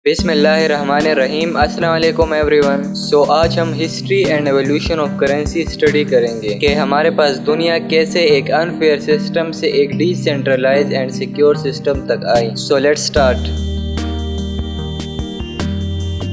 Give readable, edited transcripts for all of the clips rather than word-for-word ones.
बिस्मिल्लाहिर्रहमानिर्रहीम। अस्सलाम वालेकुम एवरीवन। आज हम history and evolution of currency study करेंगे कि हमारे पास दुनिया कैसे एक अनफेयर सिस्टम से एक डिसेंट्रलाइज एंड सिक्योर सिस्टम तक आई। Let's start.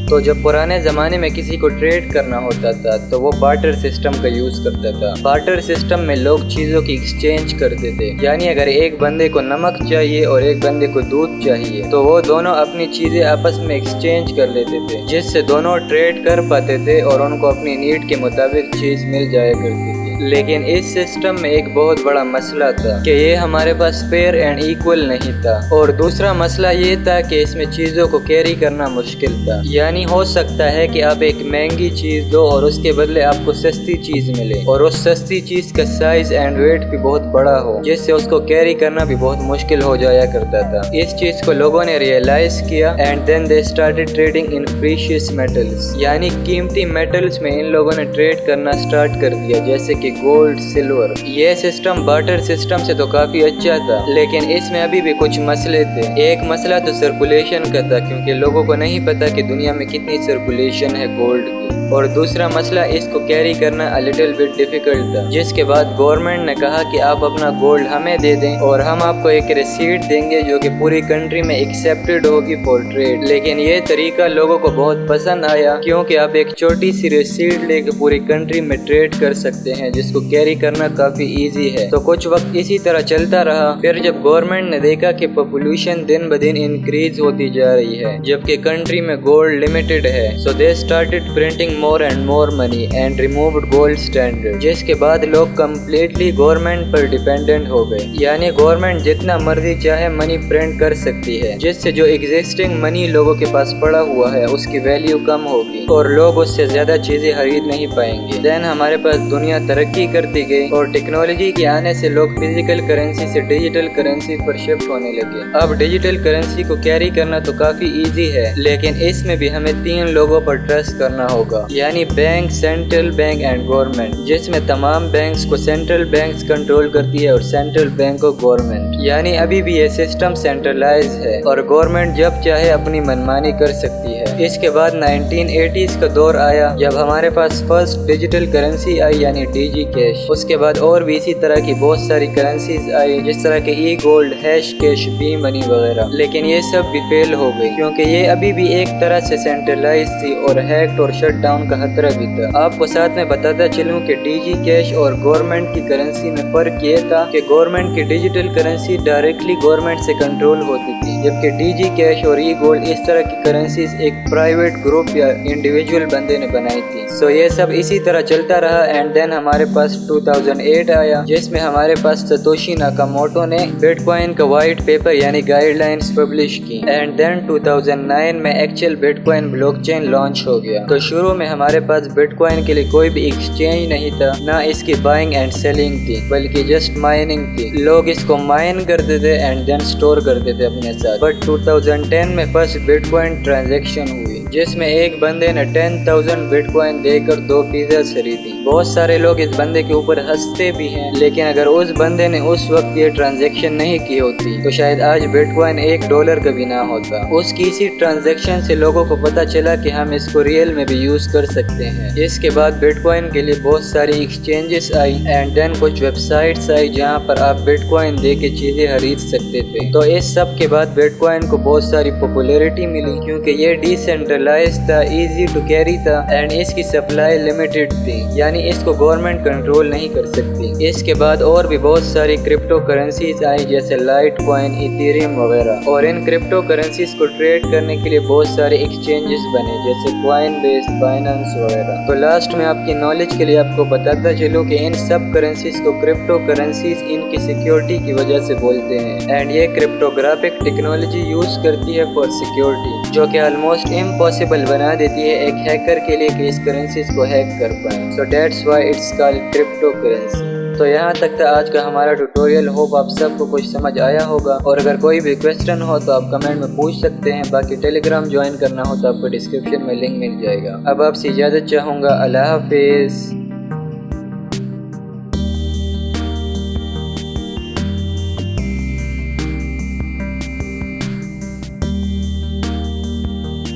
तो जब पुराने ज़माने में किसी को ट्रेड करना होता था तो वो बार्टर सिस्टम का यूज़ करता था। बार्टर सिस्टम में लोग चीज़ों की एक्सचेंज करते थे, यानी अगर एक बंदे को नमक चाहिए और एक बंदे को दूध चाहिए तो वो दोनों अपनी चीज़ें आपस में एक्सचेंज कर लेते थे, जिससे दोनों ट्रेड कर पाते थे और उनको अपनी नीड के मुताबिक चीज़ मिल जाया करती थी। लेकिन इस सिस्टम में एक बहुत बड़ा मसला था कि ये हमारे पास फेयर एंड इक्वल नहीं था, और दूसरा मसला ये था कि इसमें चीज़ों को कैरी करना मुश्किल था। यानी हो सकता है कि आप एक महंगी चीज़ दो और उसके बदले आपको सस्ती चीज़ मिले, और उस सस्ती चीज़ का साइज एंड वेट भी बहुत बड़ा हो, जिससे उसको कैरी करना भी बहुत मुश्किल हो जाया करता था। इस चीज़ को लोगों ने रियलाइज किया and then they started trading in precious metals, यानी कीमती मेटल्स में इन लोगों ने ट्रेड करना स्टार्ट कर दिया, जैसे कि गोल्ड, सिल्वर। ये सिस्टम बार्टर सिस्टम से तो काफी अच्छा था, लेकिन इसमें अभी भी कुछ मसले थे। एक मसला तो सर्कुलेशन का था, क्योंकि लोगों को नहीं पता कि दुनिया में कितनी सर्कुलेशन है गोल्ड की, और दूसरा मसला इसको कैरी करना अ लिटिल बिट डिफिकल्ट था। जिसके बाद गवर्नमेंट ने कहा कि आप अपना गोल्ड हमें दे दें और हम आपको एक रिसीट देंगे जो कि पूरी कंट्री में एक्सेप्टेड होगी फॉर ट्रेड। लेकिन ये तरीका लोगों को बहुत पसंद आया, क्योंकि आप एक छोटी सी रिसीट लेके पूरी कंट्री में ट्रेड कर सकते हैं, जिसको कैरी करना काफी इजी है। तो कुछ वक्त इसी तरह चलता रहा। फिर जब गवर्नमेंट ने देखा कि पॉपुलेशन दिन ब दिन इंक्रीज होती जा रही है, जबकि कंट्री में गोल्ड लिमिटेड है, so they started printing more and more money and removed gold standard, जिसके बाद लोग कम्प्लीटली गवर्नमेंट पर डिपेंडेंट हो गए। यानी गवर्नमेंट जितना मर्जी चाहे मनी प्रिंट कर सकती है, जिससे जो एग्जिस्टिंग मनी लोगों के पास पड़ा हुआ है उसकी वैल्यू कम होगी और लोग उससे ज्यादा चीजें खरीद नहीं पाएंगे। देन हमारे पास दुनिया तरक्की करती गई और टेक्नोलॉजी के आने से लोग फिजिकल करेंसी से डिजिटल करेंसी पर शिफ्ट होने लगे। अब डिजिटल करेंसी को कैरी करना तो काफी इजी है, लेकिन इसमें भी हमें 3 लोगों पर ट्रस्ट करना होगा, यानी bank, central bank and government, जिसमें तमाम बैंक्स को सेंट्रल बैंक्स कंट्रोल करती है और सेंट्रल बैंक को गवर्नमेंट। यानी अभी भी ये सिस्टम सेंट्रलाइज है और गवर्नमेंट जब चाहे अपनी मनमानी कर सकती है। इसके बाद 1980s का दौर आया, जब हमारे पास फर्स्ट डिजिटल करेंसी आई, यानी डीजी कैश। उसके बाद और भी इसी तरह की बहुत सारी करेंसीज आई, जिस तरह के e gold, hash cash, b money वगैरह। लेकिन ये सब भी फेल हो गई, क्योंकि ये अभी भी एक तरह से सेंट्रलाइज थी और हैक्ड और शट डाउन का खतरा भी था। आपको साथ में बताता चलूं कि डीजी कैश और गवर्नमेंट की करेंसी में फर्क ये था कि गवर्नमेंट की डिजिटल करेंसी डायरेक्टली गवर्नमेंट से कंट्रोल होती थी, जबकि डीजी कैश और ई गोल्ड इस तरह की करेंसीज एक प्राइवेट ग्रुप या इंडिविजुअल बंदे ने बनाई थी। ये सब इसी तरह चलता रहा एंड देन हमारे पास 2008 आया, जिसमें हमारे पास सतोशी नाकामोटो ने बिटकॉइन का व्हाइट पेपर यानी गाइडलाइंस पब्लिश की, एंड देन 2009 में एक्चुअल बिटकॉइन ब्लॉकचेन लॉन्च हो गया। तो शुरू में हमारे पास बिटकॉइन के लिए कोई भी एक्सचेंज नहीं था, ना इसकी बाइंग एंड सेलिंग थी, बल्कि जस्ट माइनिंग थी। लोग इसको माइन करते थे एंड देन स्टोर करते थे अपने साथ। बट 2010 में फर्स्ट बिटकॉइन ट्रांजैक्शन हुई, जिसमें एक बंदे ने 10,000 बिटकॉइन देकर 2 पिज्जा खरीदी। बहुत सारे लोग इस बंदे के ऊपर हंसते भी हैं, लेकिन अगर उस बंदे ने उस वक्त ये ट्रांजैक्शन नहीं की होती तो शायद आज बिटकॉइन $1 का भी ना होता। उसकी इसी ट्रांजैक्शन से लोगों को पता चला कि हम इसको रियल में भी यूज कर सकते हैं। इसके बाद बिटकॉइन के लिए बहुत सारी एक्सचेंजेस आई एंड देन कुछ वेबसाइट्स आई जहां पर आप बिटकॉइन दे के चीजें खरीद सकते थे। तो इस सब के बाद बिटकॉइन को बहुत सारी पॉपुलैरिटी मिली, क्योंकि ये डिसेंट्रलाइज था, इजी टू कैरी था एंड इसकी सप्लाई लिमिटेड थी, यानी इसको गवर्नमेंट कंट्रोल नहीं कर सकती। इसके बाद और भी बहुत सारी क्रिप्टो करेंसीज आई, जैसे लाइट कॉइन, इथेरियम वगैरह, और इन क्रिप्टो करेंसीज को ट्रेड करने के लिए बहुत सारे एक्सचेंजेस बने, जैसे कॉइनबेस, बाइनेंस वगैरह। तो लास्ट में आपकी नॉलेज के लिए आपको बताता चलूं कि इन सब करेंसीज को क्रिप्टो करेंसीज इनकी सिक्योरिटी की वजह से बोलते हैं, एंड ये क्रिप्टोग्राफिक टेक्नोलॉजी यूज करती है फॉर सिक्योरिटी, जो कि ऑलमोस्ट इम्पॉसिबल बना देती है एक हैकर के लिए कि इस करेंसीज को हैक कर पाए। So that's why it's called crypto currency. तो यहाँ तक था आज का हमारा ट्यूटोरियल। होप आप सबको कुछ समझ आया होगा, और अगर कोई भी क्वेश्चन हो तो आप कमेंट में पूछ सकते हैं। बाकी टेलीग्राम ज्वाइन करना हो तो आपको डिस्क्रिप्शन में लिंक मिल जाएगा। अब आपसे इजाज़त चाहूँगा। अल्लाह हाफिज़।